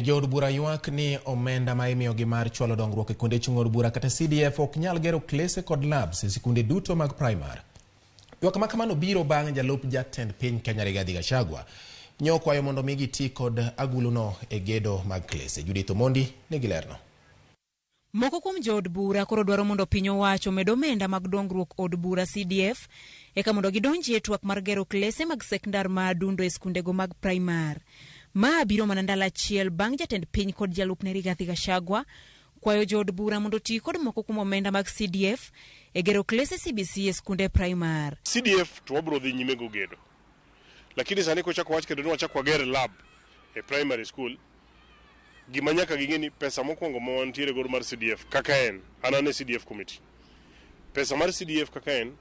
Jood bura ywak ni omenda ma imiyogi mar chwalo dongruok e kuonde chung' od bura kata CDF ok nyal gero klese kod labs e sikunde duto mag primar. Ywak ma kamano biro bang' jalup jatend piny Kenya Rigathi Gachagua nyo kwayo mondo migi ti kod aguluno e gedo mag klese. Judith Omondi nigi lerno. Moko kuom jood bura koro dwaro mondo piny owacho med omenda mag dongruok od bura CDF eka mondo gidonji e twak mar gero klese mag sekondar ma dundo e skundego mag primar. Ma biro mana ndalo achiel bang' jatend piny kod jalupne Rigathi Gachagua kwayo jood bura mondo ti kod moko kuom omenda mag CDF e gero klese CBC e skunde primar. CDF to wabro dhi nyime go gedo. Lakini sani kochako wach kendo wachako wager lab e primary school. Gima nyaka ging'eni pesa mokwongo ma wantiere godo mar CDF kaka en anane CDF committee. Pesa mar CDF kaka en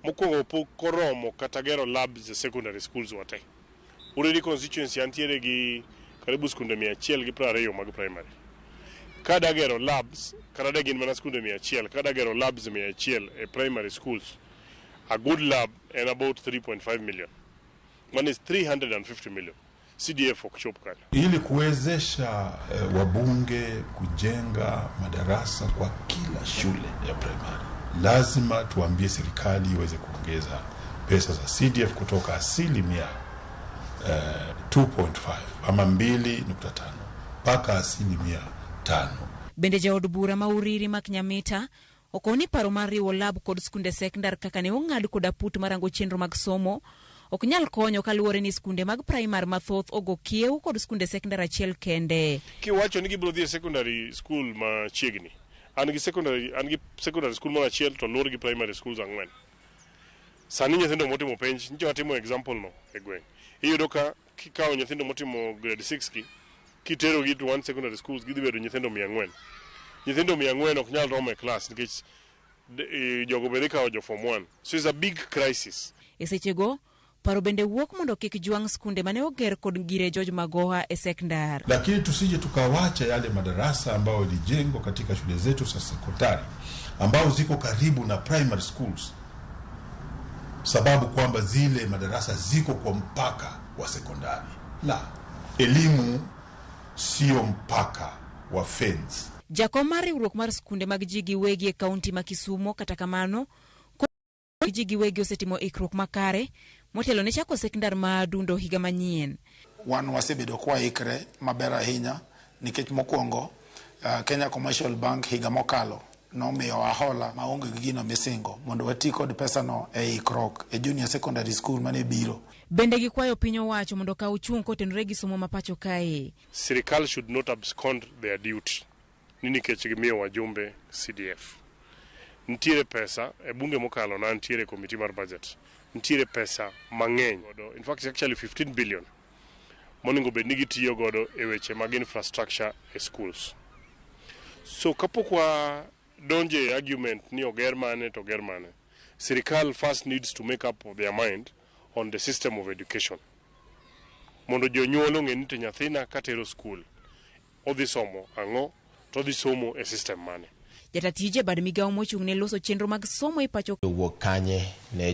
mokwongo pok oromo kata gero labs e secondary schools wate. Already constituency antiere gi karibu skunde 120 mag primary. Kada gero labs, kada gin mana skunde 100, kada gero labs 100 e primary schools. A good lab and about 3.5 million. One is 350 million. CDF okchop kale. Ili kuwezesha wabunge kujenga madarasa kwa kila shule ya primary, lazima tuambie serikali iweze kuongeza pesa za CDF kutoka asilimia 2.5 ama 2.5 mpaka asilimia 5. Bende jaod bura ma Uriri mak Nyamita okoni paro mar riwo lab kod skunde sekondar kaka ne ong'ad kod aput marango chenro mag somo ok nyal konyo kaluwore ni skunde mag primar mathoth ogo kiew kod skunde sekondar achiel kende. Kiwacho ni gibro dhi e secondary school ma chiegni. An gi secondary school ma achiel to lor gi primary schools ang'wen. Sani nyithindo motimo penj, njo atimo example no e gweng'. Iyudo ka kikawo nyithindo motimo grade 6 kitero gi to one secondary schools gidhi bedo nyithindo 400. Nyithindo 400 ok nyal romo e class nikech jogo bende kawo jo form 1. So it's a big crisis. E sechego paro bende wuok mondo kik jwang' skunde mane oger kod gire George Magoha e sekondar. Lakini tusije tukawacha yale madarasa ambao yalijengwa katika shule zetu za sekondari ambao ziko karibu na primary schools, sababu kwamba zile madarasa ziko kwa mpaka wa sekondari. La, elimu sio mpaka wa fence. Jakom mar riwruok mar skunde mag ji giwegi e kaunti ma Kisumo kata kamano ji giwegi osetimo ikruok makare motelo ne chako sekondar ma dundo higa manyien. Wan wasebedo kwa ikre maber ahinya nikech mokwongo Kenya Commercial Bank higa mokalo nomiyo ahola maonge gi gino misingo mondo wati kod pesa no e ikruok e junior secondary school mane biro. Bende gikwayo piny owacho mondo kaw chung' kotenore gi somo mapacho kae. Sirikal should not abscond their duty. Nini kech gimiyo wajumbe CDF. Ntiere pesa e bunge mokalo na ntiere committee mar budget. Ntiere pesa mang'eny. In fact it's actually 15 billion. Moningo bed nigi tiyo godo e weche mag infrastructure e schools. So kapok wa donje argument ni oger mane to oger mane. Sirikal first needs to make up their mind on the system of education. Mondo jonyuol ong'e ni to nyathina katero school odhi somo ang'o to odhi somo e system mane. Jatatije bad migawo mochung' ne loso chenro mag somo e pacho wuok kanye ne